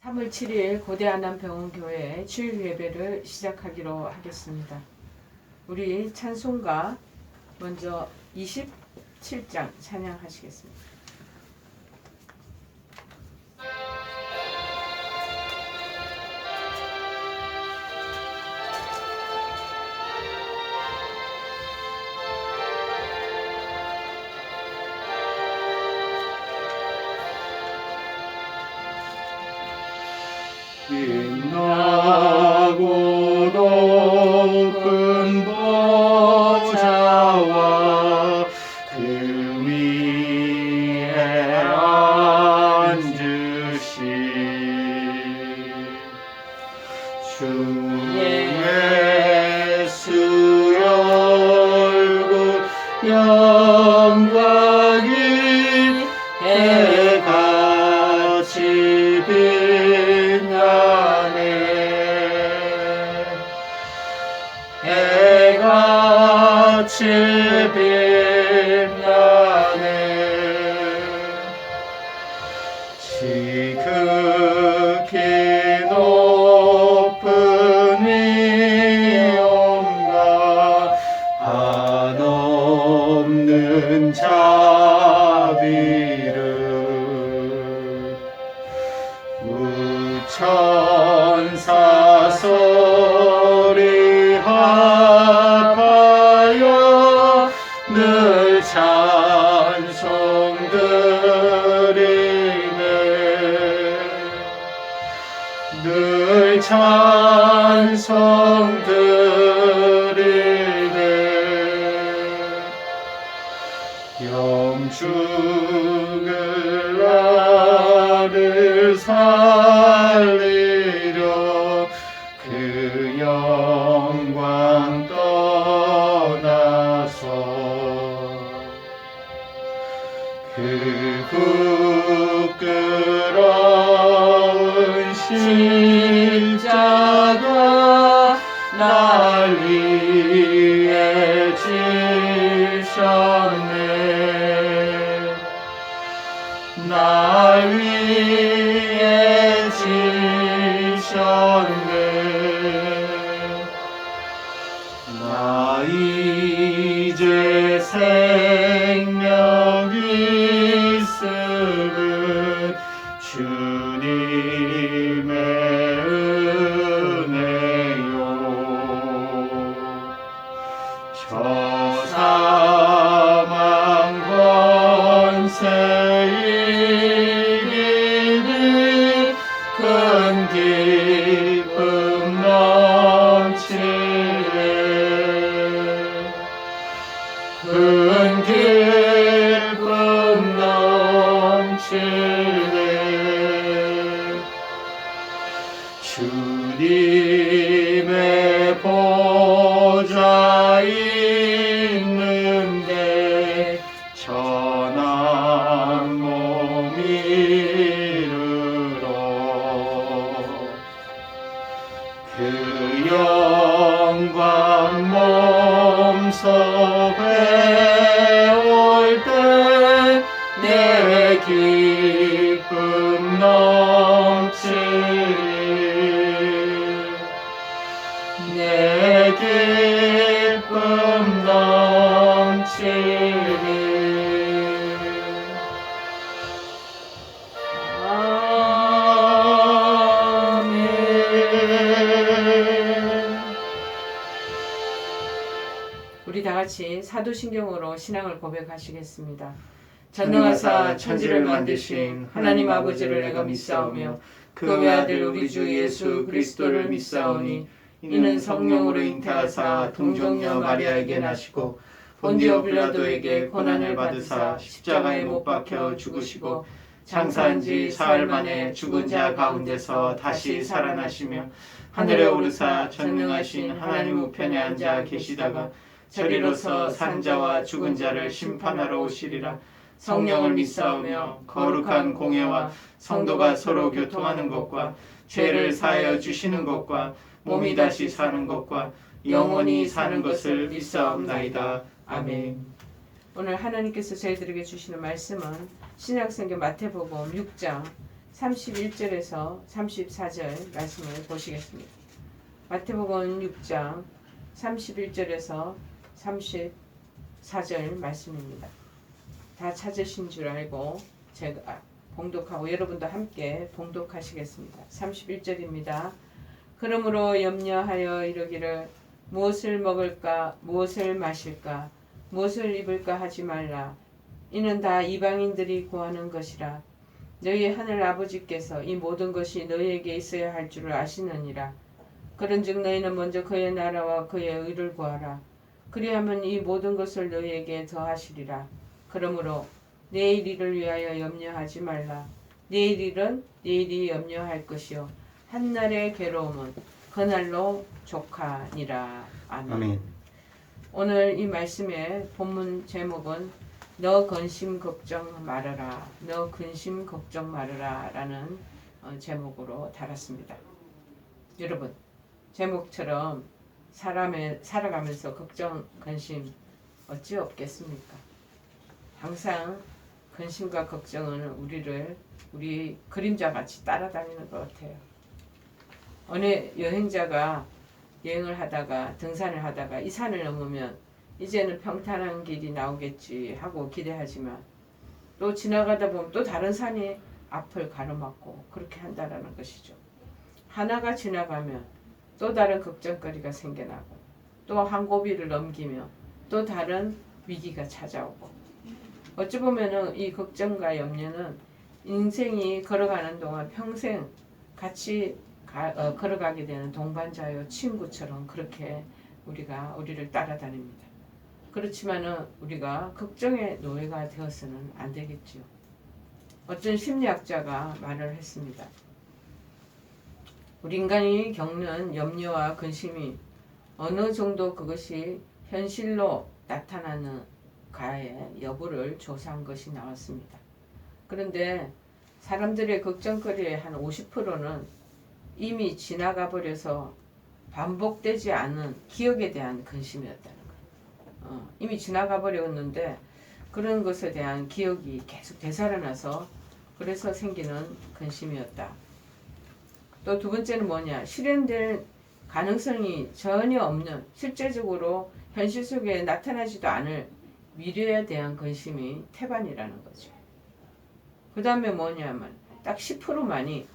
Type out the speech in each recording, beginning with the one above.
3월 7일 고대 안암병원교회 주일 예배를 시작하기로 하겠습니다. 우리 찬송가 먼저 27장 찬양하시겠습니다. 빛나고 높은 보좌와 그 위에 앉으신 주 예수의 얼굴 영광이 해같이 해같이 빛나네. 지극히 높은 위엄과 한없는 자비를 우천사 소리 합하여 늘 찬송 드리네. 늘 찬송 드리네. 영축을 나를 살리려 그 영광 떠나서 그 부끄러운 십자가 날 위해 지셨네. 날 위해 지셨네. 나 이제 생명 있음은 주님의 은혜요. 저 사망 권세 이기니 큰 기쁨 넘치네. 큰 기쁨 넘치네. 주님의 보좌 있는데 전한 몸 이르러 그 영광 몸소 배울 때 내 기쁨 넘치리. 내 기쁨 넘치리. 우리 다 같이 사도신경으로 신앙을 고백하시겠습니다. 전능하사 천지를 만드신 하나님 아버지를 내가 믿사오며 그 외아들 우리 주 예수 그리스도를 믿사오니 이는 성령으로 잉태하사 동정녀 마리아에게 나시고 본디오 빌라도에게 고난을 받으사 십자가에 못 박혀 죽으시고 장사한 지 사흘 만에 죽은 자 가운데서 다시 살아나시며 하늘에 오르사 전능하신 하나님 우편에 앉아 계시다가 저리로서 산 자와 죽은 자를 심판하러 오시리라. 성령을 믿사오며 거룩한 공예와 성도가 서로 교통하는 것과 죄를 사하여 주시는 것과 몸이 다시 사는 것과 영원히 사는 것을 믿사옵나이다. 아멘. 오늘 하나님께서 저희들에게 주시는 말씀은 신약성경 마태복음 6장 31절에서 34절 말씀을 보시겠습니다. 마태복음 6장 31절에서 34절 말씀입니다. 다 찾으신 줄 알고 제가 봉독하고 여러분도 함께 봉독하시겠습니다. 31절입니다. 그러므로 염려하여 이르기를 무엇을 먹을까 무엇을 마실까 무엇을 입을까 하지 말라. 이는 다 이방인들이 구하는 것이라. 너희 하늘 아버지께서 이 모든 것이 너희에게 있어야 할 줄을 아시느니라. 그런즉 너희는 먼저 그의 나라와 그의 의를 구하라. 그리하면 이 모든 것을 너희에게 더하시리라. 그러므로 내일 일을 위하여 염려하지 말라. 내일 일은 내일이 염려할 것이요 한날의 괴로움은 그날로 족하니라. 아멘. 아멘. 오늘 이 말씀의 본문 제목은 너 근심 걱정 말아라. 너 근심 걱정 말아라 라는 제목으로 달았습니다. 여러분 제목처럼 살아가면서 걱정 근심 어찌 없겠습니까? 항상 근심과 걱정은 우리 그림자같이 따라다니는 것 같아요. 어느 여행자가 여행을 하다가 등산을 하다가 이 산을 넘으면 이제는 평탄한 길이 나오겠지 하고 기대하지만 또 지나가다 보면 또 다른 산이 앞을 가로막고 그렇게 한다라는 것이죠. 하나가 지나가면 또 다른 걱정거리가 생겨나고 또 한 고비를 넘기면 또 다른 위기가 찾아오고 어찌 보면은 이 걱정과 염려는 인생이 걸어가는 동안 평생 같이 걸어가게 되는 동반자요 친구처럼 그렇게 우리를 따라다닙니다. 그렇지만은 우리가 걱정의 노예가 되어서는 안 되겠지요. 어떤 심리학자가 말을 했습니다. 우리 인간이 겪는 염려와 근심이 어느 정도 그것이 현실로 나타나는가의 여부를 조사한 것이 나왔습니다. 그런데 사람들의 걱정거리의 한 50%는 이미 지나가 버려서 반복되지 않은 기억에 대한 근심이었다는 거예요. 이미 지나가 버렸는데 그런 것에 대한 기억이 계속 되살아나서 그래서 생기는 근심이었다. 또 두 번째는 뭐냐? 실현될 가능성이 전혀 없는 실제적으로 현실 속에 나타나지도 않을 미래에 대한 근심이 태반이라는 거죠. 그 다음에 뭐냐면 딱 10%만이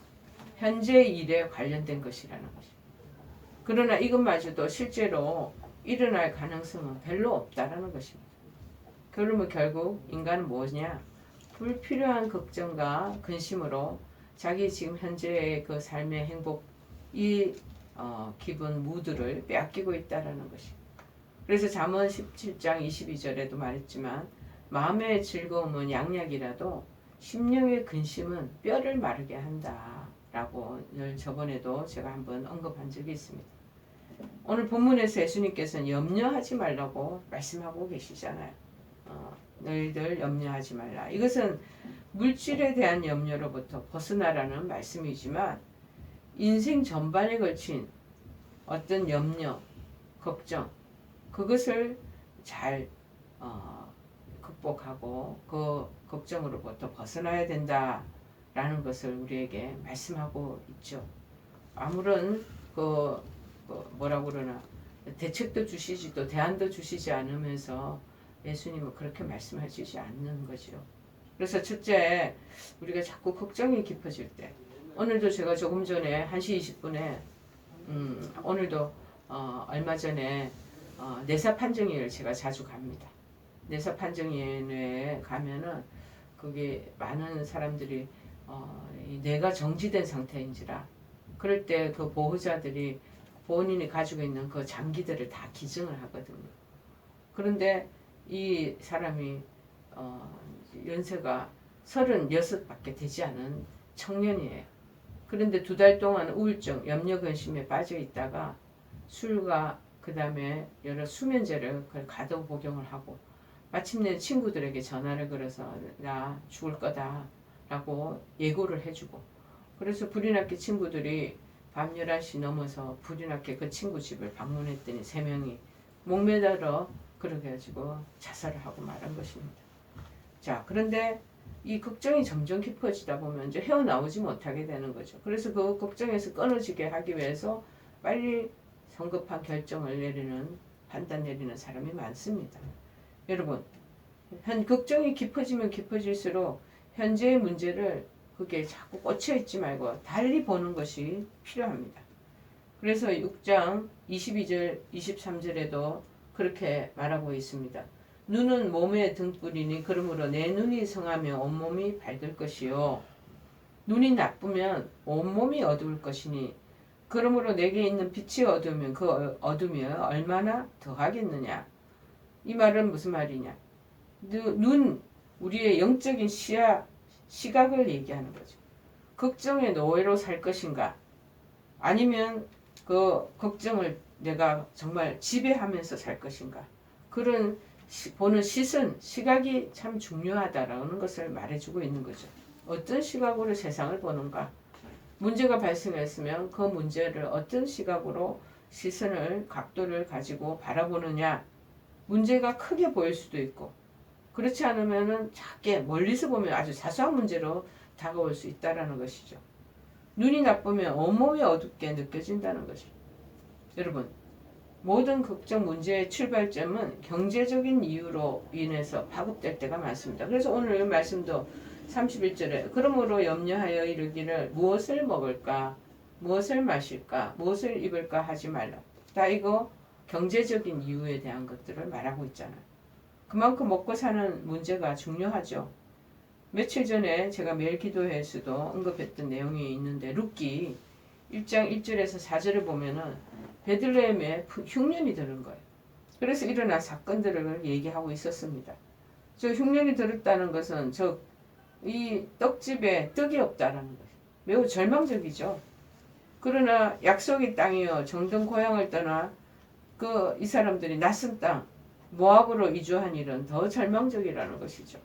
현재 일에 관련된 것이라는 거죠. 그러나 이것마저도 실제로 일어날 가능성은 별로 없다라는 것입니다. 그러면 결국 인간은 뭐냐? 불필요한 걱정과 근심으로 자기 지금 현재의 그 삶의 행복, 기분, 무드를 빼앗기고 있다라는 것입니다. 그래서 잠언 17장 22절에도 말했지만 마음의 즐거움은 양약이라도 심령의 근심은 뼈를 마르게 한다라고 늘 저번에도 제가 한번 언급한 적이 있습니다. 오늘 본문에서 예수님께서는 염려하지 말라고 말씀하고 계시잖아요. 너희들 염려하지 말라. 이것은 물질에 대한 염려로부터 벗어나라는 말씀이지만 인생 전반에 걸친 어떤 염려, 걱정 그것을 잘 극복하고 그 걱정으로부터 벗어나야 된다라는 것을 우리에게 말씀하고 있죠. 아무런 뭐라고 그러나 대책도 주시지 또 대안도 주시지 않으면서 예수님은 그렇게 말씀하시지 않는 거죠. 그래서 첫째 우리가 자꾸 걱정이 깊어질 때 오늘도 제가 조금 전에 1시 20분에 오늘도 얼마 전에 내사 판정위를 제가 자주 갑니다. 내사 판정위에 가면은 거기 많은 사람들이 뇌가 정지된 상태인지라 그럴 때 그 보호자들이 본인이 가지고 있는 그 장기들을 다 기증을 하거든요. 그런데 이 사람이 연세가 36밖에 되지 않은 청년이에요. 그런데 2달 동안 우울증, 염려 근심에 빠져 있다가 술과 그 다음에 여러 수면제를 가도 복용을 하고 마침내 친구들에게 전화를 걸어서 나 죽을 거다 라고 예고를 해주고 그래서 불이 났게 친구들이 밤 11시 넘어서 불이 났게 그 친구 집을 방문했더니 3명이 목매달아 그렇게 해가지고 자살을 하고 말한 것입니다. 자, 그런데 이 걱정이 점점 깊어지다 보면 이제 헤어나오지 못하게 되는 거죠. 그래서 그 걱정에서 끊어지게 하기 위해서 빨리 성급한 결정을 내리는, 판단 내리는 사람이 많습니다. 여러분, 걱정이 깊어지면 깊어질수록 현재의 문제를 그게 자꾸 꽂혀 있지 말고 달리 보는 것이 필요합니다. 그래서 6장 22절, 23절에도 그렇게 말하고 있습니다. 눈은 몸의 등불이니 그러므로 내 눈이 성하며 온몸이 밝을 것이요. 눈이 나쁘면 온몸이 어두울 것이니 그러므로 내게 있는 빛이 어두우면 그 어둠이 얼마나 더하겠느냐. 이 말은 무슨 말이냐. 눈, 우리의 영적인 시각을 얘기하는 거죠. 걱정의 노예로 살 것인가? 아니면 그 걱정을 내가 정말 지배하면서 살 것인가? 그런 보는 시각이 참 중요하다라는 것을 말해주고 있는 거죠. 어떤 시각으로 세상을 보는가? 문제가 발생했으면 그 문제를 어떤 시각으로 각도를 가지고 바라보느냐? 문제가 크게 보일 수도 있고, 그렇지 않으면은 작게 멀리서 보면 아주 사소한 문제로 다가올 수 있다라는 것이죠. 눈이 나쁘면 온몸이 어둡게 느껴진다는 것이죠. 여러분, 모든 걱정 문제의 출발점은 경제적인 이유로 인해서 파급될 때가 많습니다. 그래서 오늘 말씀도 31절에 그러므로 염려하여 이르기를 무엇을 먹을까, 무엇을 마실까, 무엇을 입을까 하지 말라. 다 이거 경제적인 이유에 대한 것들을 말하고 있잖아요. 그만큼 먹고 사는 문제가 중요하죠. 며칠 전에 제가 매일 기도회에서도 언급했던 내용이 있는데 룻기 1장 1절에서 4절을 보면은 베들레헴에 흉년이 드는 거예요. 그래서 일어난 사건들을 얘기하고 있었습니다. 저 흉년이 들었다는 것은 이 떡집에 떡이 없다라는 거예요. 매우 절망적이죠. 그러나 약속의 땅이요 정든 고향을 떠나 이 사람들이 낯선 땅 모압으로 이주한 일은 더 절망적이라는 것이죠.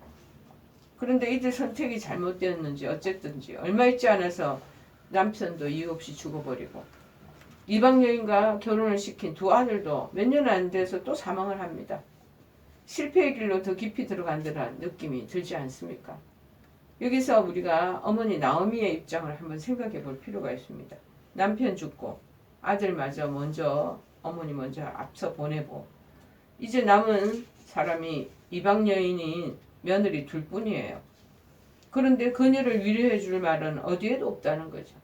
그런데 이들 선택이 잘못되었는지 어쨌든지 얼마 있지 않아서 남편도 이유 없이 죽어버리고 이방 여인과 결혼을 시킨 두 아들도 몇 년 안 돼서 또 사망을 합니다. 실패의 길로 더 깊이 들어간다는 느낌이 들지 않습니까? 여기서 우리가 어머니 나오미의 입장을 한번 생각해 볼 필요가 있습니다. 남편 죽고 아들마저 어머니 먼저 앞서 보내고 이제 남은 사람이 이방 여인인 며느리 둘 뿐이에요. 그런데 그녀를 위로해 줄 말은 어디에도 없다는 거죠.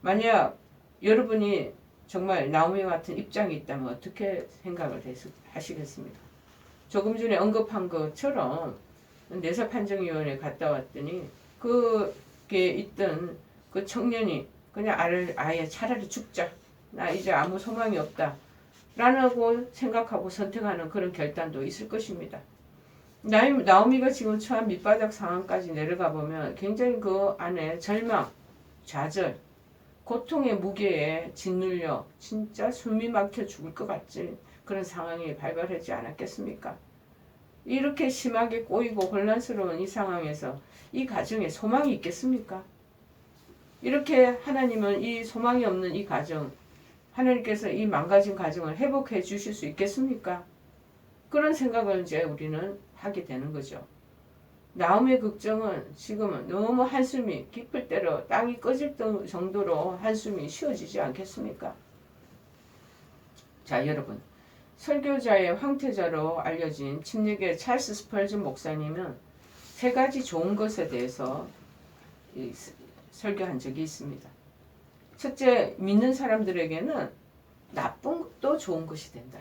만약 여러분이 정말 나오미 같은 입장이 있다면 어떻게 생각을 하시겠습니까? 조금 전에 언급한 것처럼 내사판정위원회에 갔다 왔더니 그게 있던 그 청년이 그냥 아예 차라리 죽자. 나 이제 아무 소망이 없다. 라고 생각하고 선택하는 그런 결단도 있을 것입니다. 나오미가 지금 처한 밑바닥 상황까지 내려가 보면 굉장히 그 안에 절망, 좌절, 고통의 무게에 짓눌려 진짜 숨이 막혀 죽을 것 같지 그런 상황이 발발하지 않았겠습니까? 이렇게 심하게 꼬이고 혼란스러운 이 상황에서 이 가정에 소망이 있겠습니까? 이렇게 하나님은 이 소망이 없는 이 가정, 하나님께서 이 망가진 가정을 회복해 주실 수 있겠습니까? 그런 생각을 이제 우리는 하게 되는 거죠. 나오미의 걱정은 지금은 너무 한숨이 깊을 때로 땅이 꺼질 정도로 한숨이 쉬어지지 않겠습니까? 자, 여러분. 설교자의 황태자로 알려진 침례교회 찰스 스펄전 목사님은 세 가지 좋은 것에 대해서 설교한 적이 있습니다. 첫째, 믿는 사람들에게는 나쁜 것도 좋은 것이 된다.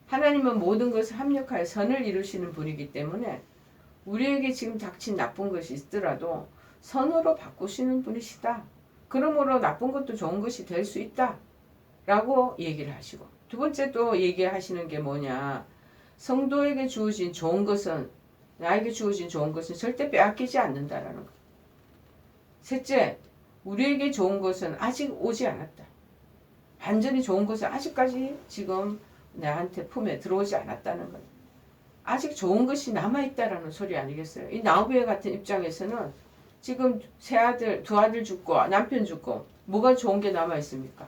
하나님은 모든 것을 합력하여 선을 이루시는 분이기 때문에 우리에게 지금 닥친 나쁜 것이 있더라도 선으로 바꾸시는 분이시다. 그러므로 나쁜 것도 좋은 것이 될 수 있다. 라고 얘기를 하시고 두 번째 또 얘기하시는 게 뭐냐. 성도에게 주어진 좋은 것은 나에게 주어진 좋은 것은 절대 빼앗기지 않는다라는 것. 셋째, 우리에게 좋은 것은 아직 오지 않았다. 완전히 좋은 것은 아직까지 지금 나한테 품에 들어오지 않았다는 것. 아직 좋은 것이 남아있다라는 소리 아니겠어요? 이 나오미 같은 입장에서는 지금 두 아들 죽고 남편 죽고 뭐가 좋은 게 남아있습니까?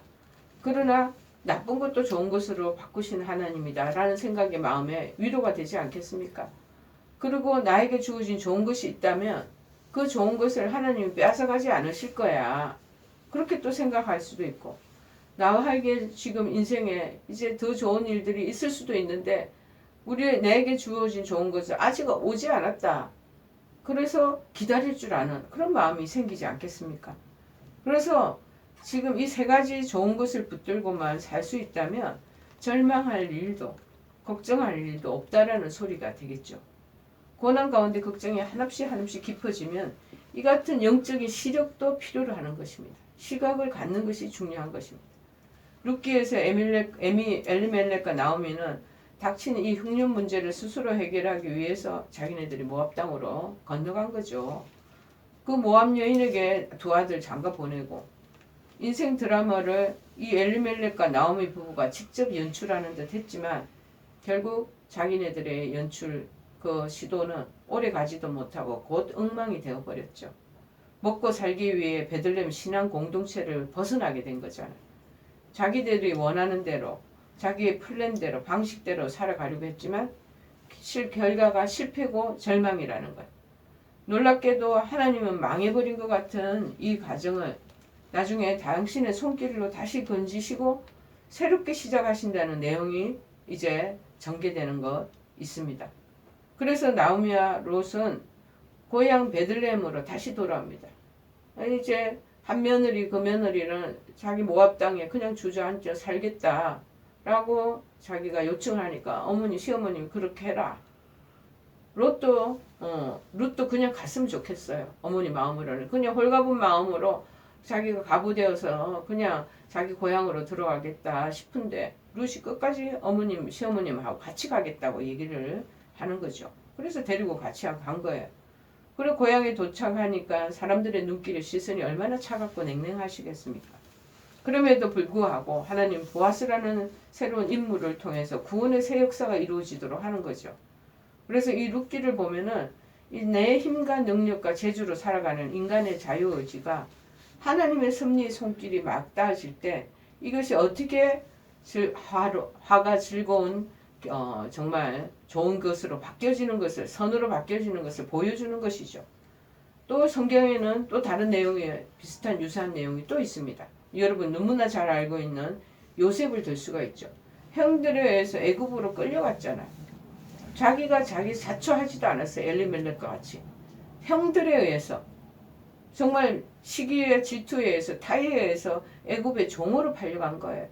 그러나 나쁜 것도 좋은 것으로 바꾸신 하나님이다 라는 생각이 마음에 위로가 되지 않겠습니까? 그리고 나에게 주어진 좋은 것이 있다면 그 좋은 것을 하나님이 빼앗아가지 않으실 거야. 그렇게 또 생각할 수도 있고, 나에게 지금 인생에 이제 더 좋은 일들이 있을 수도 있는데 내게 주어진 좋은 것은 아직 오지 않았다. 그래서 기다릴 줄 아는 그런 마음이 생기지 않겠습니까? 그래서 지금 이 세 가지 좋은 것을 붙들고만 살 수 있다면 절망할 일도 걱정할 일도 없다라는 소리가 되겠죠. 고난 가운데 걱정이 한없이 깊어지면 이 같은 영적인 시력도 필요로 하는 것입니다. 시각을 갖는 것이 중요한 것입니다. 룻기에서 엘리멜렉과 나오미는 닥치는 이 흉년 문제를 스스로 해결하기 위해서 자기네들이 모압 땅으로 건너간 거죠. 그 모압 여인에게 두 아들 장가 보내고 인생 드라마를 이 엘리멜렉과 나오미 부부가 직접 연출하는 듯 했지만 결국 자기네들의 연출 그 시도는 오래 가지도 못하고 곧 엉망이 되어버렸죠. 먹고 살기 위해 베들레헴 신앙 공동체를 벗어나게 된 거잖아요. 자기들이 원하는 대로 자기의 플랜대로 방식대로 살아가려고 했지만 결과가 실패고 절망이라는 것. 놀랍게도 하나님은 망해버린 것 같은 이 과정을 나중에 당신의 손길로 다시 건지시고 새롭게 시작하신다는 내용이 이제 전개되는 것 있습니다. 그래서 나오미와 롯은 고향 베들레헴으로 다시 돌아옵니다. 이제 한 며느리 그 며느리는 자기 모압 땅에 그냥 주저앉아 살겠다라고 자기가 요청하니까 어머니 시어머님 그렇게 해라. 롯도 그냥 갔으면 좋겠어요. 어머니 마음으로는 그냥 홀가분 마음으로 자기가 가부되어서 그냥 자기 고향으로 들어가겠다 싶은데 롯이 끝까지 어머님 시어머님하고 같이 가겠다고 얘기를 하는 거죠. 그래서 데리고 같이 간 거예요. 그리고 고향에 도착하니까 사람들의 눈길의 시선이 얼마나 차갑고 냉랭하시겠습니까? 그럼에도 불구하고 하나님 보아스라는 새로운 인물을 통해서 구원의 새 역사가 이루어지도록 하는 거죠. 그래서 이 룻기를 보면은 내 힘과 능력과 재주로 살아가는 인간의 자유의지가 하나님의 섭리의 손길이 막 닿아질 때 이것이 어떻게 화가 즐거운 정말 좋은 것으로 바뀌어지는 것을 선으로 바뀌어지는 것을 보여주는 것이죠. 또 성경에는 또 다른 내용이 비슷한 유사한 내용이 또 있습니다. 여러분 너무나 잘 알고 있는 요셉을 들 수가 있죠. 형들에 의해서 애굽으로 끌려갔잖아요. 자기가 자기 자초하지도 않았어요. 엘리멜렉과 같이. 형들에 의해서 정말 시기에 질투에 의해서 타의에 의해서 애굽의 종으로 팔려간 거예요.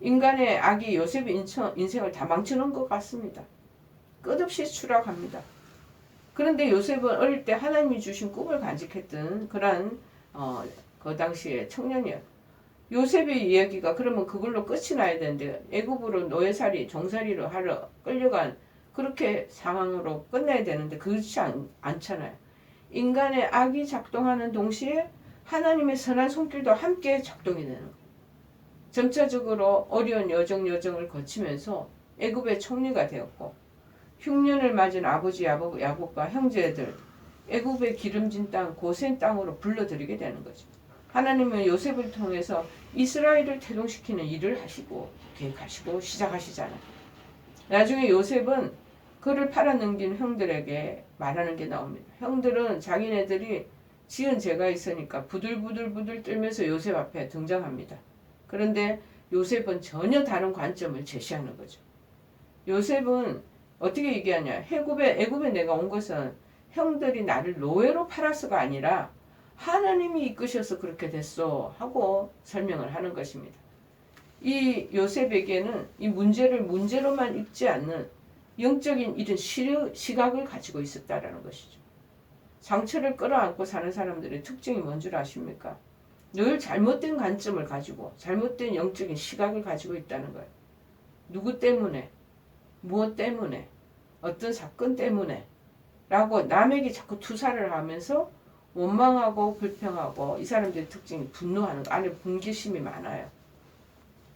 인간의 악이 요셉의 인생을 다 망쳐놓은 것 같습니다. 끝없이 추락합니다. 그런데 요셉은 어릴 때 하나님이 주신 꿈을 간직했던 그런 그 당시에 청년이에요. 요셉의 이야기가 그러면 그걸로 끝이 나야 되는데 애굽으로 노예살이 종살이로 하러 끌려간 그렇게 상황으로 끝내야 되는데 그렇지 않잖아요. 인간의 악이 작동하는 동시에 하나님의 선한 손길도 함께 작동이 되는 거예요. 점차적으로 어려운 여정을 거치면서 애굽의 총리가 되었고 흉년을 맞은 아버지 야곱과 형제들 애굽의 기름진 땅 고센 땅으로 불러들이게 되는 거죠. 하나님은 요셉을 통해서 이스라엘을 태동시키는 일을 하시고 계획하시고 시작하시잖아요. 나중에 요셉은 그를 팔아넘긴 형들에게 말하는 게 나옵니다. 형들은 자기네들이 지은 죄가 있으니까 부들부들 떨면서 요셉 앞에 등장합니다. 그런데 요셉은 전혀 다른 관점을 제시하는 거죠. 요셉은 어떻게 얘기하냐. 애굽에 내가 온 것은 형들이 나를 노예로 팔아서가 아니라 하나님이 이끄셔서 그렇게 됐어 하고 설명을 하는 것입니다. 이 요셉에게는 이 문제를 문제로만 읽지 않는 영적인 이런 시각을 가지고 있었다라는 것이죠. 상처를 끌어안고 사는 사람들의 특징이 뭔 줄 아십니까? 늘 잘못된 관점을 가지고 잘못된 영적인 시각을 가지고 있다는 거예요. 누구 때문에, 무엇 때문에, 어떤 사건 때문에 라고 남에게 자꾸 투사를 하면서 원망하고 불평하고 이 사람들의 특징이 분노하는 거, 안에 분개심이 많아요.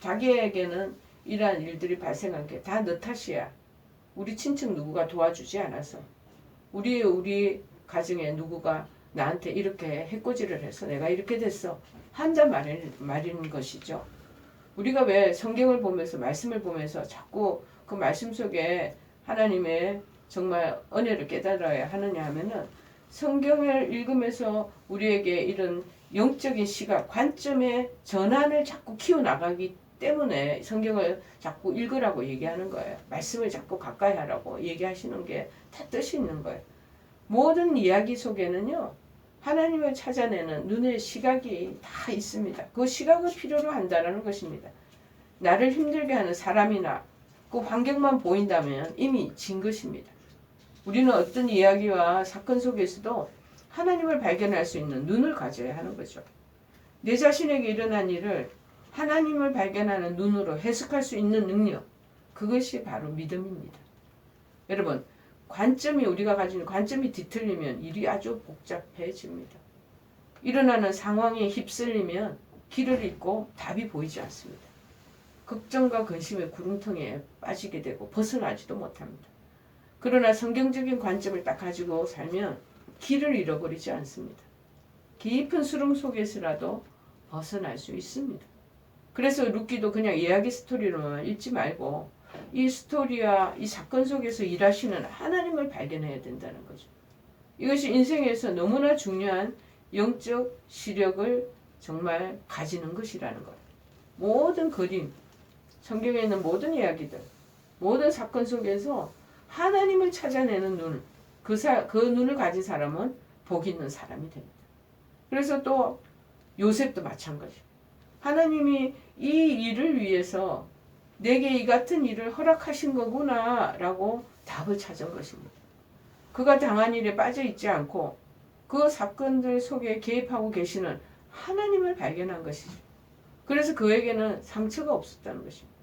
자기에게는 이러한 일들이 발생한 게 다 너 탓이야. 우리 친척 누구가 도와주지 않아서 우리 가정에 누구가 나한테 이렇게 해코지를 해서 내가 이렇게 됐어 한단 말인 것이죠. 우리가 왜 성경을 보면서 말씀을 보면서 자꾸 그 말씀 속에 하나님의 정말 은혜를 깨달아야 하느냐 하면은 성경을 읽으면서 우리에게 이런 영적인 시각, 관점의 전환을 자꾸 키워나가기 때문에 성경을 자꾸 읽으라고 얘기하는 거예요. 말씀을 자꾸 가까이 하라고 얘기하시는 게 다 뜻이 있는 거예요. 모든 이야기 속에는요, 하나님을 찾아내는 눈의 시각이 다 있습니다. 그 시각을 필요로 한다는 것입니다. 나를 힘들게 하는 사람이나 그 환경만 보인다면 이미 진 것입니다. 우리는 어떤 이야기와 사건 속에서도 하나님을 발견할 수 있는 눈을 가져야 하는 거죠. 내 자신에게 일어난 일을 하나님을 발견하는 눈으로 해석할 수 있는 능력, 그것이 바로 믿음입니다. 여러분, 우리가 가지는 관점이 뒤틀리면 일이 아주 복잡해집니다. 일어나는 상황에 휩쓸리면 길을 잃고 답이 보이지 않습니다. 걱정과 근심의 구름통에 빠지게 되고 벗어나지도 못합니다. 그러나 성경적인 관점을 딱 가지고 살면 길을 잃어버리지 않습니다. 깊은 수렁 속에서라도 벗어날 수 있습니다. 그래서 룻기도 그냥 이야기 스토리로만 읽지 말고 이 스토리와 이 사건 속에서 일하시는 하나님을 발견해야 된다는 거죠. 이것이 인생에서 너무나 중요한 영적 시력을 정말 가지는 것이라는 거예요. 모든 그림, 성경에 있는 모든 이야기들, 모든 사건 속에서 하나님을 찾아내는 눈, 그 눈을 가진 사람은 복 있는 사람이 됩니다. 그래서 또 요셉도 마찬가지. 하나님이 이 일을 위해서 내게 이 같은 일을 허락하신 거구나 라고 답을 찾은 것입니다. 그가 당한 일에 빠져 있지 않고 그 사건들 속에 개입하고 계시는 하나님을 발견한 것이죠. 그래서 그에게는 상처가 없었다는 것입니다.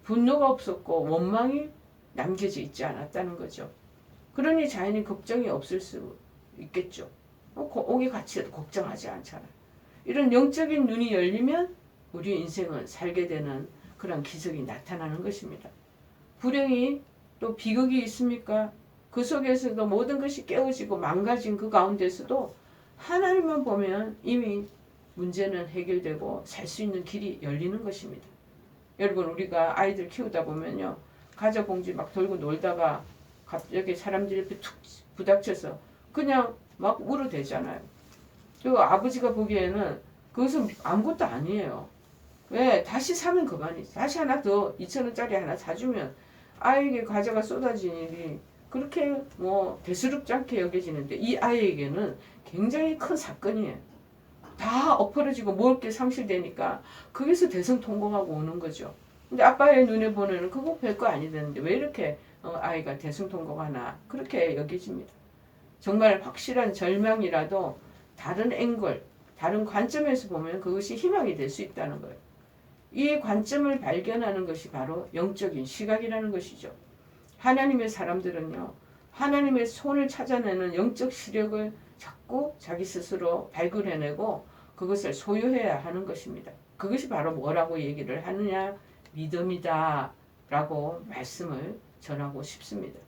분노가 없었고 원망이 남겨져 있지 않았다는 거죠. 그러니 자연히 걱정이 없을 수 있겠죠. 옥에 갇혀도 걱정하지 않잖아요. 이런 영적인 눈이 열리면 우리 인생은 살게 되는 그런 기적이 나타나는 것입니다. 불행이 또 비극이 있습니까? 그 속에서도 모든 것이 깨어지고 망가진 그 가운데서도 하나님만 보면 이미 문제는 해결되고 살 수 있는 길이 열리는 것입니다. 여러분, 우리가 아이들 키우다 보면요, 가자봉지 막 들고 놀다가 갑자기 사람들 옆에 툭 부닥쳐서 그냥 막 울어대잖아요. 그 아버지가 보기에는 그것은 아무것도 아니에요. 왜? 다시 사면 그만이지. 다시 하나 더 2,000원짜리 하나 사주면 아이에게 과자가 쏟아진 일이 그렇게 대수롭지 않게 여겨지는데 이 아이에게는 굉장히 큰 사건이에요. 다 엎어지고 먹을 게 상실되니까 거기서 대성통곡하고 오는 거죠. 근데 아빠의 눈에 보내는 그거 별거 아니되는데 왜 이렇게 아이가 대성통곡하나 그렇게 여겨집니다. 정말 확실한 절망이라도 다른 앵글, 다른 관점에서 보면 그것이 희망이 될 수 있다는 거예요. 이 관점을 발견하는 것이 바로 영적인 시각이라는 것이죠. 하나님의 사람들은요, 하나님의 손을 찾아내는 영적 시력을 자꾸 자기 스스로 발굴해내고 그것을 소유해야 하는 것입니다. 그것이 바로 뭐라고 얘기를 하느냐? 믿음이다 라고 말씀을 전하고 싶습니다.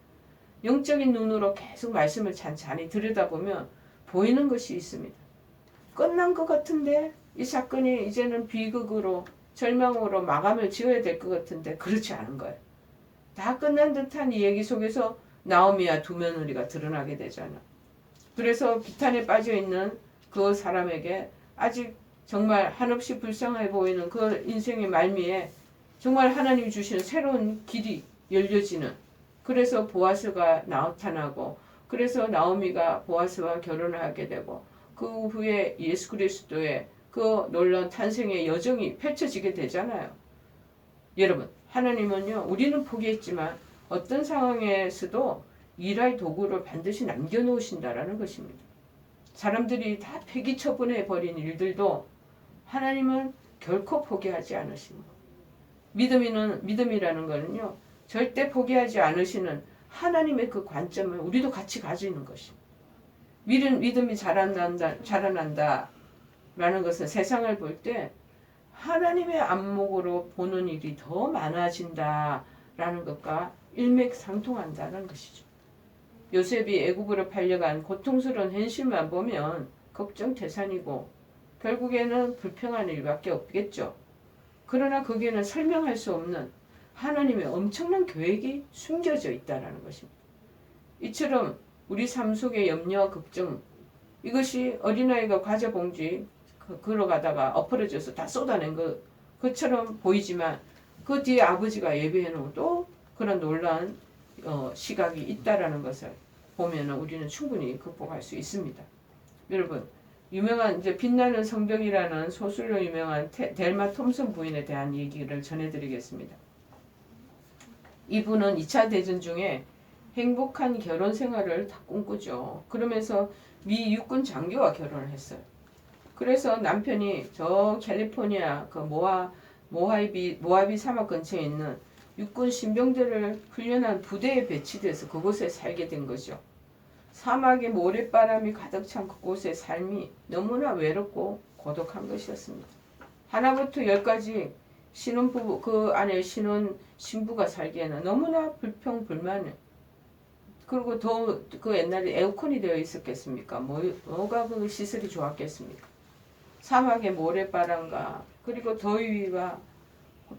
영적인 눈으로 계속 말씀을 찬찬히 들여다보면 보이는 것이 있습니다. 끝난 것 같은데 이 사건이 이제는 비극으로 절망으로 마감을 지어야 될 것 같은데 그렇지 않은 거예요. 다 끝난 듯한 이 얘기 속에서 나오미와 두 며느리가 드러나게 되잖아. 그래서 비탄에 빠져있는 그 사람에게 아직 정말 한없이 불쌍해 보이는 그 인생의 말미에 정말 하나님이 주시는 새로운 길이 열려지는, 그래서 보아스가 나타나고 그래서 나오미가 보아스와 결혼을 하게 되고 그 후에 예수 그리스도의 그 놀라운 탄생의 여정이 펼쳐지게 되잖아요. 여러분, 하나님은요, 우리는 포기했지만 어떤 상황에서도 일할 도구를 반드시 남겨놓으신다라는 것입니다. 사람들이 다 폐기 처분해 버린 일들도 하나님은 결코 포기하지 않으십니다. 믿음이라는 것은요, 절대 포기하지 않으시는 하나님의 그 관점을 우리도 같이 가지는 것입니다. 믿음이 자라난다 라는 것은 세상을 볼 때 하나님의 안목으로 보는 일이 더 많아진다 라는 것과 일맥상통한다는 것이죠. 요셉이 애굽으로 팔려간 고통스러운 현실만 보면 걱정태산이고 결국에는 불평한 일밖에 없겠죠. 그러나 거기에는 설명할 수 없는 하나님의 엄청난 계획이 숨겨져 있다는 것입니다. 이처럼 우리 삶 속의 염려와 걱정, 이것이 어린아이가 과자 봉지 걸어가다가 엎어져서 다 쏟아낸 것처럼 보이지만 그 뒤에 아버지가 예배해 놓은 또 그런 놀라운 시각이 있다라는 것을 보면 우리는 충분히 극복할 수 있습니다. 여러분, 유명한 이제 빛나는 성벽이라는 소설로 유명한 델마 톰슨 부인에 대한 얘기를 전해드리겠습니다. 이분은 2차 대전 중에 행복한 결혼 생활을 다 꿈꾸죠. 그러면서 미 육군 장교와 결혼을 했어요. 그래서 남편이 저 캘리포니아 그 모하비 사막 근처에 있는 육군 신병들을 훈련한 부대에 배치돼서 그곳에 살게 된 거죠. 사막에 모래바람이 가득 찬 그곳의 삶이 너무나 외롭고 고독한 것이었습니다. 하나부터 열까지 신혼부부 그 안에 신부가 살기에는 너무나 불평불만해. 그리고 그 옛날에 에어컨이 되어 있었겠습니까? 뭐가 그 시설이 좋았겠습니까? 사막의 모래바람과 그리고 더위와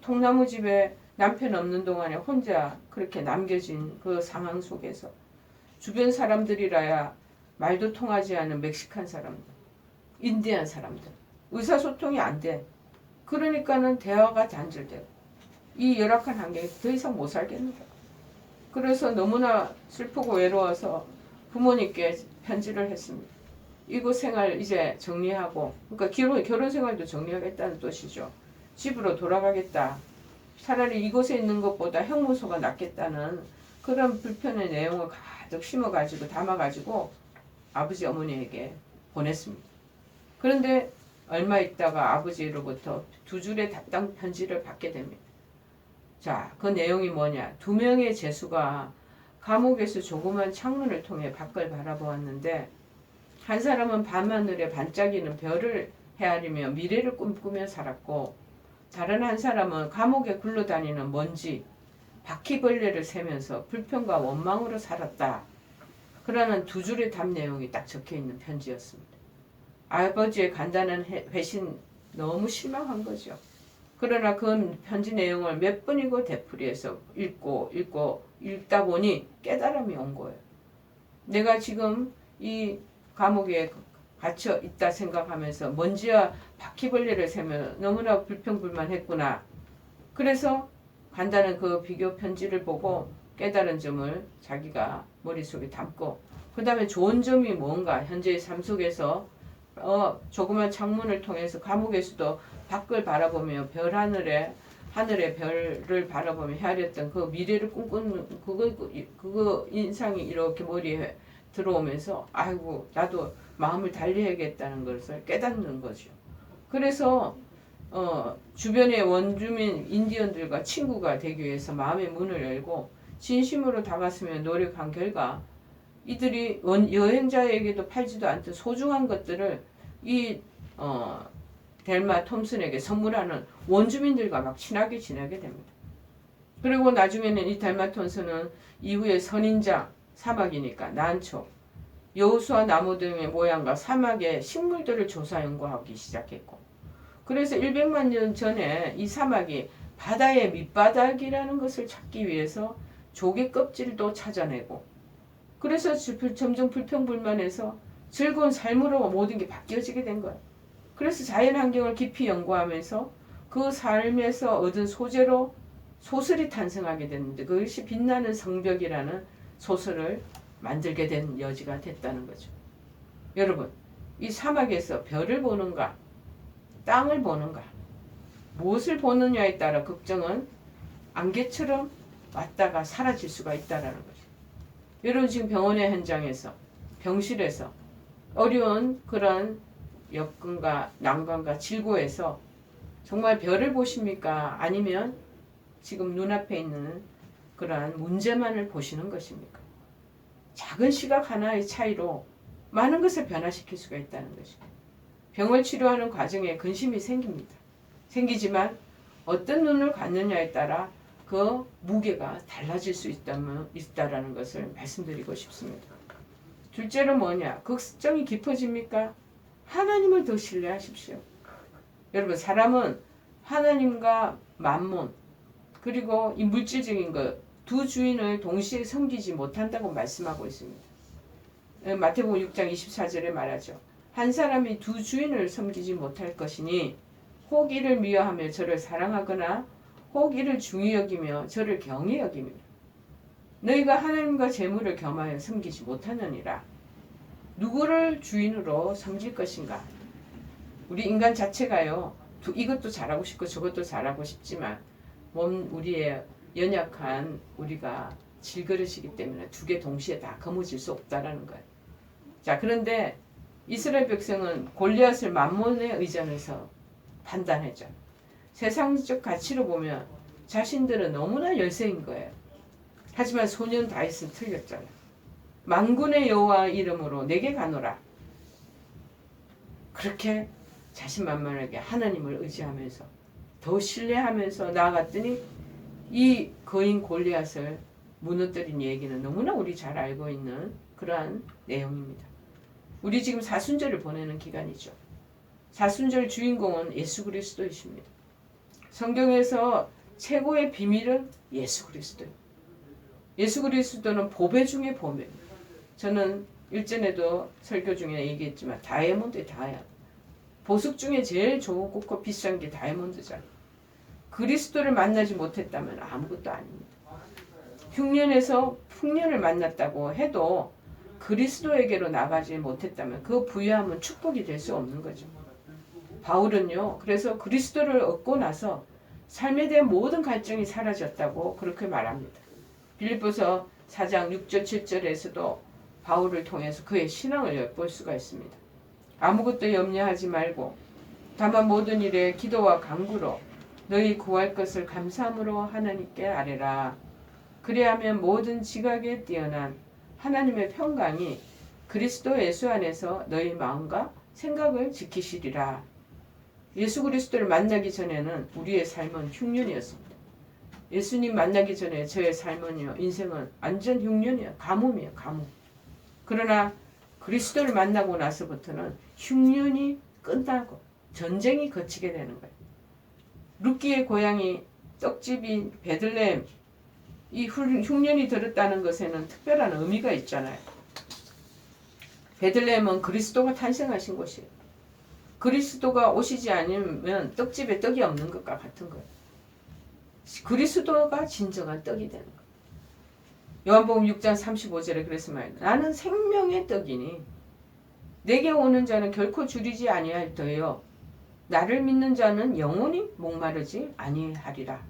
통나무 집에 남편 없는 동안에 혼자 그렇게 남겨진 그 상황 속에서 주변 사람들이라야 말도 통하지 않은 멕시칸 사람들, 인디안 사람들, 의사소통이 안 돼. 그러니까는 대화가 단절되고 이 열악한 환경에 더 이상 못 살겠는 거야. 그래서 너무나 슬프고 외로워서 부모님께 편지를 했습니다. 이곳 생활 이제 정리하고, 그러니까 결혼 생활도 정리하겠다는 뜻이죠. 집으로 돌아가겠다. 차라리 이곳에 있는 것보다 형무소가 낫겠다는 그런 불편의 내용을 가득 심어가지고 담아가지고 아버지 어머니에게 보냈습니다. 그런데 얼마 있다가 아버지로부터 2줄의 답장 편지를 받게 됩니다. 자, 그 내용이 뭐냐? 2명의 죄수가 감옥에서 조그만 창문을 통해 밖을 바라보았는데 한 사람은 밤하늘에 반짝이는 별을 헤아리며 미래를 꿈꾸며 살았고 다른 한 사람은 감옥에 굴러다니는 먼지, 바퀴벌레를 세면서 불평과 원망으로 살았다. 그러는 2줄의 답 내용이 딱 적혀있는 편지였습니다. 아버지의 간단한 회신 너무 실망한 거죠. 그러나 그 편지 내용을 몇 번이고 되풀이해서 읽다 보니 깨달음이 온 거예요. 내가 지금 이 감옥에 갇혀 있다 생각하면서 먼지와 바퀴벌레를 세며 너무나 불평불만했구나. 그래서 간단한 그 비교 편지를 보고 깨달은 점을 자기가 머릿속에 담고 그 다음에 좋은 점이 뭔가 현재의 삶 속에서 조그만 창문을 통해서 감옥에서도 밖을 바라보며 하늘의 별을 바라보며 헤아렸던 그 미래를 꿈꾸는 그거 인상이 이렇게 머리에 들어오면서 아이고 나도 마음을 달리해야겠다는 것을 깨닫는 거죠. 그래서 주변의 원주민 인디언들과 친구가 되기 위해서 마음의 문을 열고 진심으로 다가서며 노력한 결과 이들이 여행자에게도 팔지도 않던 소중한 것들을 이 델마 톰슨에게 선물하는 원주민들과 막 친하게 지내게 됩니다. 그리고 나중에는 이 델마 톰슨은 이후에 선인장, 사막이니까 난초, 여우수와 나무 등의 모양과 사막의 식물들을 조사 연구하기 시작했고 그래서 100만 년 전에 이 사막이 바다의 밑바닥이라는 것을 찾기 위해서 조개 껍질도 찾아내고 그래서 점점 불평불만해서 즐거운 삶으로 모든 게 바뀌어지게 된 거예요. 그래서 자연환경을 깊이 연구하면서 그 삶에서 얻은 소재로 소설이 탄생하게 됐는데 그것이 빛나는 성벽이라는 소설을 만들게 된 여지가 됐다는 거죠. 여러분, 이 사막에서 별을 보는가, 땅을 보는가, 무엇을 보느냐에 따라 걱정은 안개처럼 왔다가 사라질 수가 있다는 거죠. 여러분 지금 병원의 현장에서, 병실에서 어려운 그런 여건과 난관과 질고에서 정말 별을 보십니까? 아니면 지금 눈앞에 있는 그러한 문제만을 보시는 것입니까? 작은 시각 하나의 차이로 많은 것을 변화시킬 수가 있다는 것입니다. 병을 치료하는 과정에 근심이 생기지만 어떤 눈을 갖느냐에 따라 그 무게가 달라질 수 있다라는 것을 말씀드리고 싶습니다. 둘째로 뭐냐? 걱정이 깊어집니까? 하나님을 더 신뢰하십시오. 여러분 사람은 하나님과 만몬 그리고 이 물질적인 것 두 주인을 동시에 섬기지 못한다고 말씀하고 있습니다. 마태복음 6장 24절에 말하죠. 한 사람이 두 주인을 섬기지 못할 것이니 혹 이를 미워하며 저를 사랑하거나 혹 이를 중히 여기며 저를 경히 여기며 너희가 하나님과 재물을 겸하여 섬기지 못하느니라. 누구를 주인으로 섬길 것인가? 우리 인간 자체가요. 이것도 잘하고 싶고 저것도 잘하고 싶지만 우리의 연약한 우리가 질그릇이기 때문에 두 개 동시에 다 거머쥘 수 없다라는 거예요. 자, 그런데 이스라엘 백성은 골리앗을 만몬에 의존해서 판단했죠. 세상적 가치로 보면 자신들은 너무나 열세인 거예요. 하지만 소년 다윗은 틀렸잖아요. 만군의 여호와 이름으로 내게 가노라. 그렇게 자신만만하게 하나님을 의지하면서 더 신뢰하면서 나아갔더니 이 거인 골리앗을 무너뜨린 얘기는 너무나 우리 잘 알고 있는 그러한 내용입니다. 우리 지금 사순절을 보내는 기간이죠. 사순절 주인공은 예수 그리스도이십니다. 성경에서 최고의 비밀은 예수 그리스도입니다. 예수 그리스도는 보배 중에 보배입니다. 저는 일전에도 설교 중에 얘기했지만 다이아몬드의 다이아몬드. 보석 중에 제일 좋고 비싼 게 다이아몬드잖아요. 그리스도를 만나지 못했다면 아무것도 아닙니다. 흉년에서 풍년을 만났다고 해도 그리스도에게로 나가지 못했다면 그 부유함은 축복이 될 수 없는 거죠. 바울은요. 그래서 그리스도를 얻고 나서 삶에 대한 모든 갈증이 사라졌다고 그렇게 말합니다. 빌립보서 4장 6절 7절에서도 바울을 통해서 그의 신앙을 엿볼 수가 있습니다. 아무것도 염려하지 말고 다만 모든 일에 기도와 간구로 너희 구할 것을 감사함으로 하나님께 아뢰라. 그리하면 모든 지각에 뛰어난 하나님의 평강이 그리스도 예수 안에서 너희 마음과 생각을 지키시리라. 예수 그리스도를 만나기 전에는 우리의 삶은 흉년이었습니다. 예수님 만나기 전에 저의 삶은요, 인생은 완전 흉년이에요. 가뭄이에요, 가뭄. 그러나 그리스도를 만나고 나서부터는 흉년이 끝나고 전쟁이 거치게 되는 거예요. 룻기의 고향이 떡집인 베들레헴, 이 흉년이 들었다는 것에는 특별한 의미가 있잖아요. 베들레헴은 그리스도가 탄생하신 곳이에요. 그리스도가 오시지 않으면 떡집에 떡이 없는 것과 같은 거예요. 그리스도가 진정한 떡이 되는 거예요. 요한복음 6장 35절에 그래서 말해요. 나는 생명의 떡이니 내게 오는 자는 결코 줄이지 아니할 터요. 나를 믿는 자는 영원히 목마르지 아니하리라.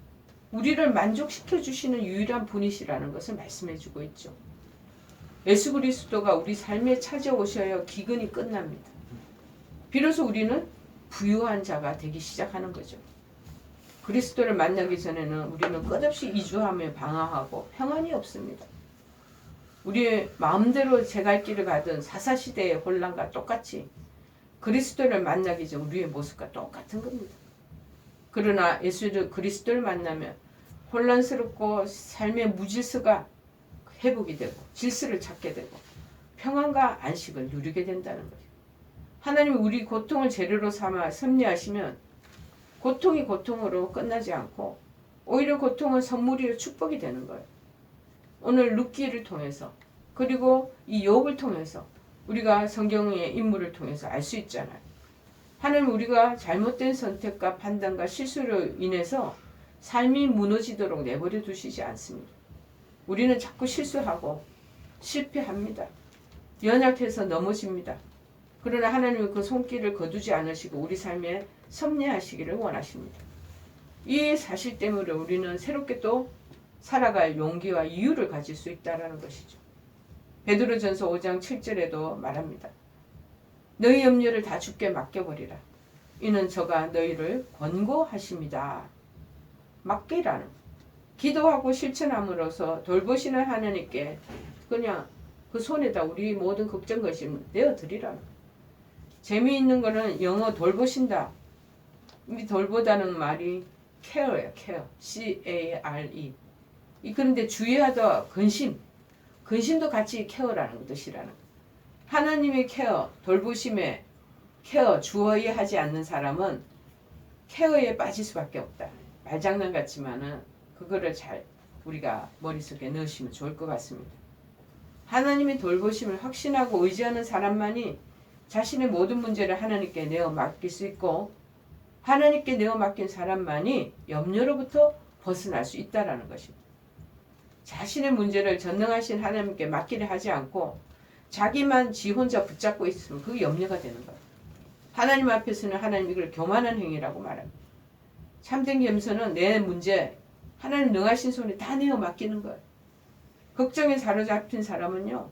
우리를 만족시켜 주시는 유일한 분이시라는 것을 말씀해 주고 있죠. 예수 그리스도가 우리 삶에 찾아오셔야 기근이 끝납니다. 비로소 우리는 부유한 자가 되기 시작하는 거죠. 그리스도를 만나기 전에는 우리는 끝없이 이주하며 방황하고 평안이 없습니다. 우리의 마음대로 제 갈 길을 가던 사사시대의 혼란과 똑같이 그리스도를 만나기 전 우리의 모습과 똑같은 겁니다. 그러나 예수 그리스도를 만나면 혼란스럽고 삶의 무질서가 회복이 되고 질서를 찾게 되고 평안과 안식을 누리게 된다는 거예요. 하나님이 우리 고통을 재료로 삼아 섭리하시면 고통이 고통으로 끝나지 않고 오히려 고통은 선물이요 축복이 되는 거예요. 오늘 룻기를 통해서 그리고 이 욥을 통해서 우리가 성경의 인물을 통해서 알 수 있잖아요. 하나님 우리가 잘못된 선택과 판단과 실수로 인해서 삶이 무너지도록 내버려 두시지 않습니다. 우리는 자꾸 실수하고 실패합니다. 연약해서 넘어집니다. 그러나 하나님은 그 손길을 거두지 않으시고 우리 삶에 섭리하시기를 원하십니다. 이 사실 때문에 우리는 새롭게 또 살아갈 용기와 이유를 가질 수 있다는 것이죠. 베드로전서 5장 7절에도 말합니다. 너희 염려를 다 주께 맡겨버리라. 이는 저가 너희를 권고하십니다. 맡기라는 기도하고 실천함으로써 돌보시는 하나님께 그냥 그 손에다 우리 모든 걱정 것임 내어드리라는. 재미있는 거는 영어 돌보신다. 이 돌보다는 말이 care예요. care. C-A-R-E. 그런데 주의하다 근심도 같이 케어라는 뜻이라는 거예요. 하나님의 케어, 돌보심에 케어, 주어이 하지 않는 사람은 케어에 빠질 수밖에 없다. 말장난 같지만은 그거를 잘 우리가 머릿속에 넣으시면 좋을 것 같습니다. 하나님의 돌보심을 확신하고 의지하는 사람만이 자신의 모든 문제를 하나님께 내어 맡길 수 있고 하나님께 내어 맡긴 사람만이 염려로부터 벗어날 수 있다는 것입니다. 자신의 문제를 전능하신 하나님께 맡기려 하지 않고 자기만 지 혼자 붙잡고 있으면 그게 염려가 되는 거예요. 하나님 앞에서는 하나님 이걸 교만한 행위라고 말합니다. 참된 겸손은 내 문제 하나님 능하신 손에 다 내어 맡기는 거예요. 걱정에 사로잡힌 사람은요.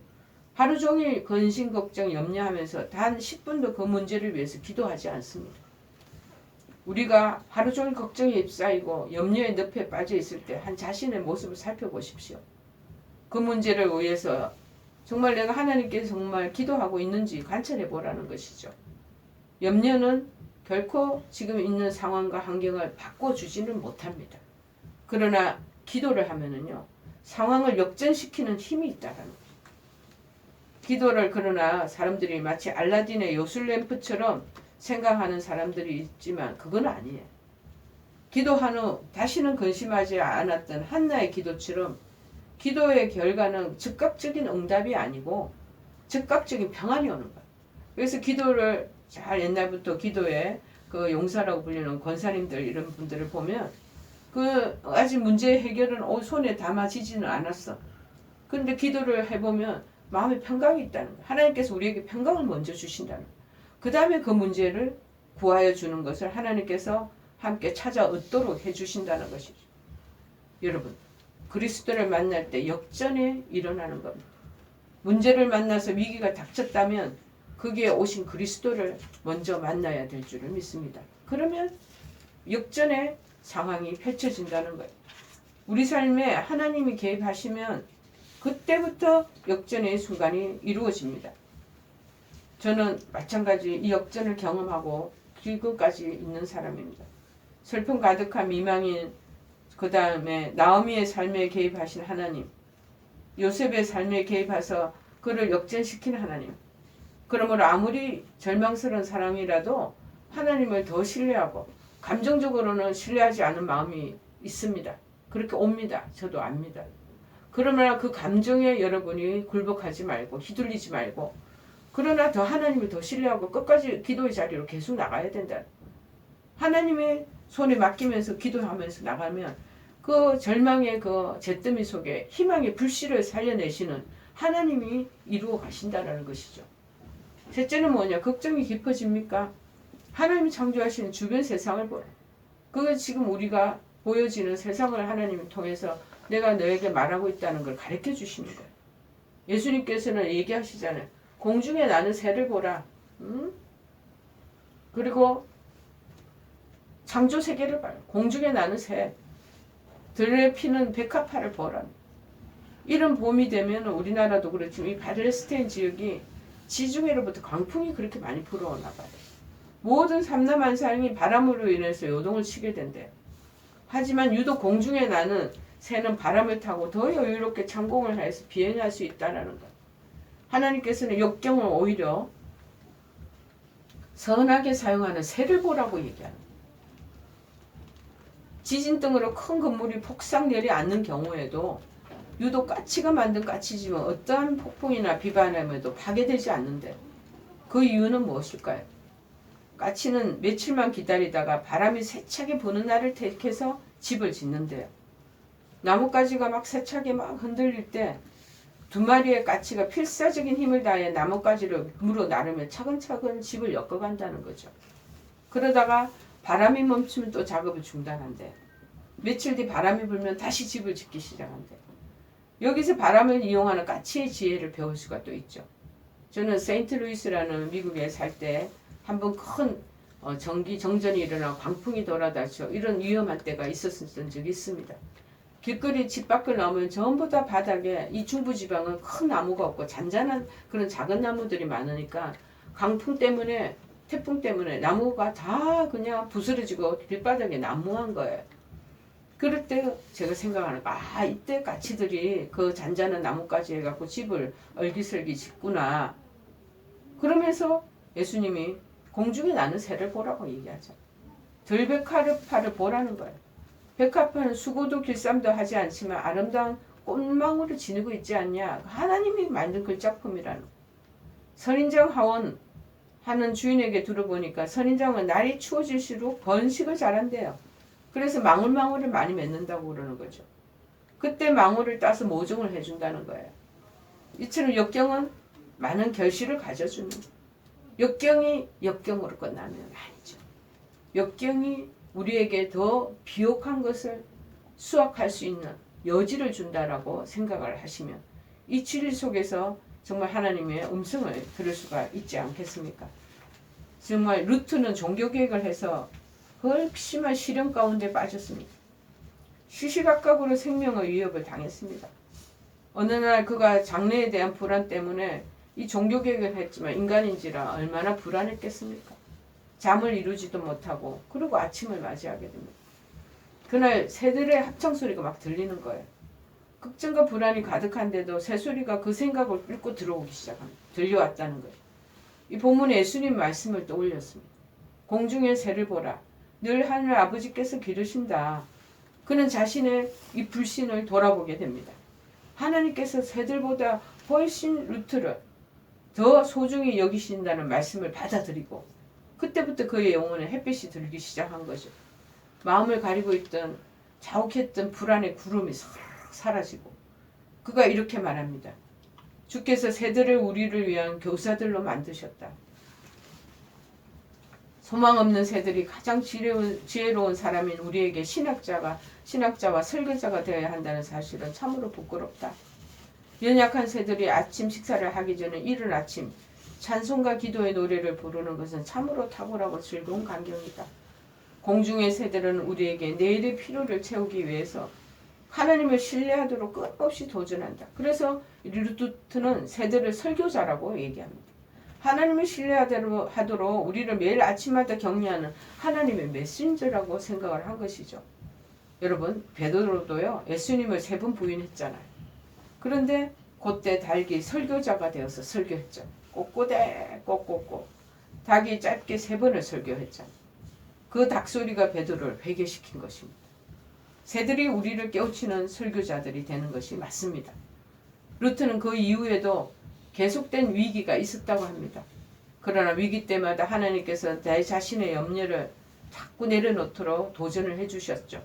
하루 종일 근심 걱정 염려하면서 단 10분도 그 문제를 위해서 기도하지 않습니다. 우리가 하루 종일 걱정에 휩싸이고 염려의 늪에 빠져 있을 때 한 자신의 모습을 살펴보십시오. 그 문제를 위해서 정말 내가 하나님께 정말 기도하고 있는지 관찰해 보라는 것이죠. 염려는 결코 지금 있는 상황과 환경을 바꿔주지는 못합니다. 그러나 기도를 하면은요, 상황을 역전시키는 힘이 있다라는 거예요. 기도를 그러나 사람들이 마치 알라딘의 요술램프처럼 생각하는 사람들이 있지만 그건 아니에요. 기도한 후 다시는 근심하지 않았던 한나의 기도처럼 기도의 결과는 즉각적인 응답이 아니고 즉각적인 평안이 오는 거예요. 그래서 기도를 잘 옛날부터 기도에 그 용사라고 불리는 권사님들 이런 분들을 보면 그 아직 문제 해결은 손에 담아지지는 않았어. 그런데 기도를 해보면 마음에 평강이 있다는 거예요. 하나님께서 우리에게 평강을 먼저 주신다는 거예요. 그 다음에 그 문제를 구하여 주는 것을 하나님께서 함께 찾아 얻도록 해주신다는 것이죠. 여러분, 그리스도를 만날 때 역전에 일어나는 겁니다. 문제를 만나서 위기가 닥쳤다면 거기에 오신 그리스도를 먼저 만나야 될 줄을 믿습니다. 그러면 역전의 상황이 펼쳐진다는 거예요. 우리 삶에 하나님이 개입하시면 그때부터 역전의 순간이 이루어집니다. 저는 마찬가지 이 역전을 경험하고 길고까지 있는 사람입니다. 슬픔 가득한 미망인, 그 다음에 나오미의 삶에 개입하신 하나님, 요셉의 삶에 개입해서 그를 역전시킨 하나님. 그러므로 아무리 절망스러운 사람이라도 하나님을 더 신뢰하고 감정적으로는 신뢰하지 않은 마음이 있습니다. 그렇게 옵니다. 저도 압니다. 그러나 그 감정에 여러분이 굴복하지 말고 휘둘리지 말고 그러나 더 하나님을 더 신뢰하고 끝까지 기도의 자리로 계속 나가야 된다. 하나님의 손에 맡기면서 기도하면서 나가면 그 절망의 그 잿더미 속에 희망의 불씨를 살려내시는 하나님이 이루어 가신다는 것이죠. 셋째는 뭐냐? 걱정이 깊어집니까? 하나님이 창조하시는 주변 세상을 보라. 그거 지금 우리가 보여지는 세상을 하나님을 통해서 내가 너에게 말하고 있다는 걸 가르쳐 주시는 거예요. 예수님께서는 얘기하시잖아요. 공중에 나는 새를 보라. 그리고 창조 세계를 봐라. 공중에 나는 새. 들에 피는 백합화를 보라. 이런 봄이 되면 우리나라도 그렇지만 이 팔레스타인 지역이 지중해로부터 강풍이 그렇게 많이 불어오나 봐요. 모든 삼남한상이 바람으로 인해서 요동을 치게 된대요. 하지만 유독 공중에 나는 새는 바람을 타고 더 여유롭게 창공을 해서 비행할 수 있다는 것. 하나님께서는 역경을 오히려 선하게 사용하는 새를 보라고 얘기하는 거예요. 지진 등으로 큰 건물이 폭삭 내려앉는 경우에도 유독 까치가 만든 까치지만 어떠한 폭풍이나 비바람에도 파괴되지 않는데 그 이유는 무엇일까요? 까치는 며칠만 기다리다가 바람이 세차게 부는 날을 택해서 집을 짓는데요. 나뭇가지가 막 세차게 막 흔들릴 때 두 마리의 까치가 필사적인 힘을 다해 나뭇가지를 물어 나르며 차근차근 집을 엮어간다는 거죠. 그러다가 바람이 멈추면 또 작업을 중단한대. 며칠 뒤 바람이 불면 다시 집을 짓기 시작한대. 여기서 바람을 이용하는 까치의 지혜를 배울 수가 또 있죠. 저는 세인트루이스라는 미국에 살 때 한번 큰 전기 정전이 일어나고 광풍이 돌아다쳐 이런 위험한 때가 있었던 적이 있습니다. 길거리 집 밖을 나오면 전부 다 바닥에 이 중부지방은 큰 나무가 없고 잔잔한 그런 작은 나무들이 많으니까 강풍 때문에 태풍 때문에 나무가 다 그냥 부스러지고 길바닥에 난무한 거예요. 그럴 때 제가 생각하는 거, 이때 까치들이 그 잔잔한 나무까지 해갖고 집을 얼기설기 짓구나. 그러면서 예수님이 공중에 나는 새를 보라고 얘기하죠. 들백화르파를 보라는 거예요. 백합화는 수고도 길쌈도 하지 않지만 아름다운 꽃망울을 지니고 있지 않냐. 하나님이 만든 글작품이라는. 선인장 하원 하는 주인에게 들어보니까 선인장은 날이 추워질수록 번식을 잘한대요. 그래서 망울망울을 많이 맺는다고 그러는 거죠. 그때 망울을 따서 모종을 해준다는 거예요. 이처럼 역경은 많은 결실을 가져주는 거예요. 역경이 역경으로 끝나면 아니죠. 역경이 우리에게 더 비옥한 것을 수확할 수 있는 여지를 준다라고 생각을 하시면 이 7일 속에서 정말 하나님의 음성을 들을 수가 있지 않겠습니까? 정말 루트는 종교개혁을 해서 헐심한 시련 가운데 빠졌습니다. 시시각각으로 생명의 위협을 당했습니다. 어느 날 그가 장래에 대한 불안 때문에 이 종교개혁을 했지만 인간인지라 얼마나 불안했겠습니까? 잠을 이루지도 못하고 그리고 아침을 맞이하게 됩니다. 그날 새들의 합창소리가 막 들리는 거예요. 걱정과 불안이 가득한데도 새소리가 그 생각을 뚫고 들어오기 시작합니다. 들려왔다는 거예요. 이 본문에 예수님 말씀을 떠올렸습니다. 공중의 새를 보라. 늘 하늘 아버지께서 기르신다. 그는 자신의 이 불신을 돌아보게 됩니다. 하나님께서 새들보다 훨씬 루트를 더 소중히 여기신다는 말씀을 받아들이고 그때부터 그의 영혼에 햇빛이 들기 시작한 거죠. 마음을 가리고 있던 자욱했던 불안의 구름이 사라지고 그가 이렇게 말합니다. 주께서 새들을 우리를 위한 교사들로 만드셨다. 소망 없는 새들이 가장 지혜로운 사람인 우리에게 신학자와 설교자가 되어야 한다는 사실은 참으로 부끄럽다. 연약한 새들이 아침 식사를 하기 전에 이른 아침 찬송과 기도의 노래를 부르는 것은 참으로 탁월하고 즐거운 광경이다. 공중의 새들은 우리에게 내일의 필요를 채우기 위해서 하나님을 신뢰하도록 끝없이 도전한다. 그래서 루트는 새들을 설교자라고 얘기합니다. 하나님을 신뢰하도록 우리를 매일 아침마다 격려하는 하나님의 메신저라고 생각을 한 것이죠. 여러분, 베드로도요 예수님을 3번 부인했잖아요. 그런데 그때 닭이 설교자가 되어서 설교했죠. 꼬꼬대 꼬꼬꼬. 닭이 짧게 3번을 설교했잖아요. 그 닭소리가 베드로를 회개시킨 것입니다. 새들이 우리를 깨우치는 설교자들이 되는 것이 맞습니다. 루트는 그 이후에도 계속된 위기가 있었다고 합니다. 그러나 위기 때마다 하나님께서 내 자신의 염려를 자꾸 내려놓도록 도전을 해주셨죠.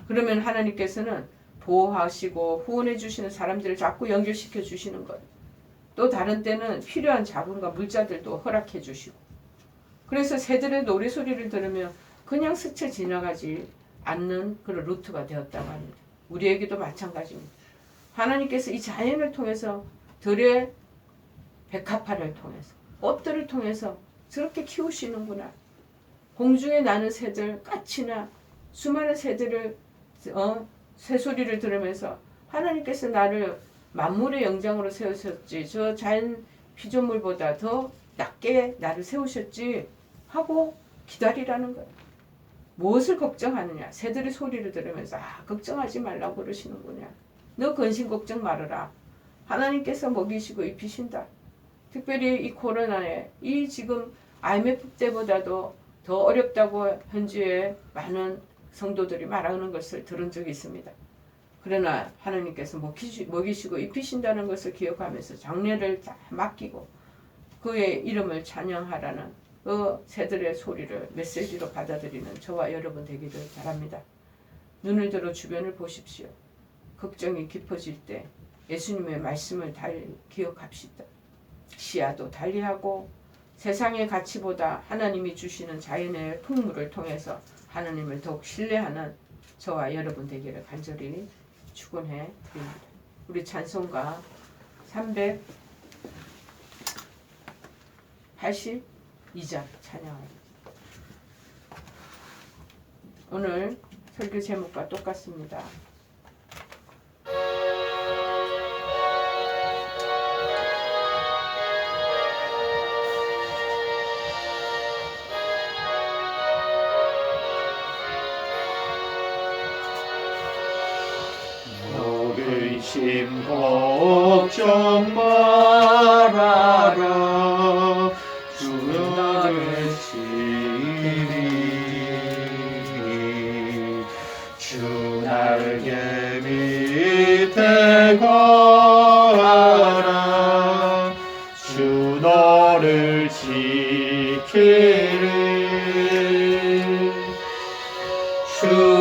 그러면 하나님께서는 보호하시고 후원해 주시는 사람들을 자꾸 연결시켜 주시는 거예요. 또 다른 때는 필요한 자본과 물자들도 허락해 주시고 그래서 새들의 노래소리를 들으며 그냥 스쳐 지나가지 않는 그런 루트가 되었다고 합니다. 우리에게도 마찬가지입니다. 하나님께서 이 자연을 통해서 들의 백합화를 통해서 꽃들을 통해서 저렇게 키우시는구나. 공중에 나는 새들, 까치나 수많은 새들을 새소리를 들으면서 하나님께서 나를 만물의 영장으로 세우셨지 저 자연 피조물보다 더 낮게 나를 세우셨지 하고 기다리라는 거예요. 무엇을 걱정하느냐? 새들의 소리를 들으면서 걱정하지 말라고 그러시는구나. 너 근심 걱정 말아라. 하나님께서 먹이시고 입히신다. 특별히 이 코로나에 이 지금 IMF 때보다도 더 어렵다고 현지에 많은 성도들이 말하는 것을 들은 적이 있습니다. 그러나 하나님께서 먹이시고 입히신다는 것을 기억하면서 장례를 다 맡기고 그의 이름을 찬양하라는 그 새들의 소리를 메시지로 받아들이는 저와 여러분 되기를 바랍니다. 눈을 들어 주변을 보십시오. 걱정이 깊어질 때 예수님의 말씀을 기억합시다. 시야도 달리하고 세상의 가치보다 하나님이 주시는 자연의 풍물을 통해서 하나님을 더욱 신뢰하는 저와 여러분 되기를 간절히 축원해 드립니다. 우리 찬송가 382장 찬양합니다. 오늘 설교 제목과 똑같습니다. 근심 걱정 말아라 주는 나를 지니 주 날개 밑에 거하라 주 너를 지키리 주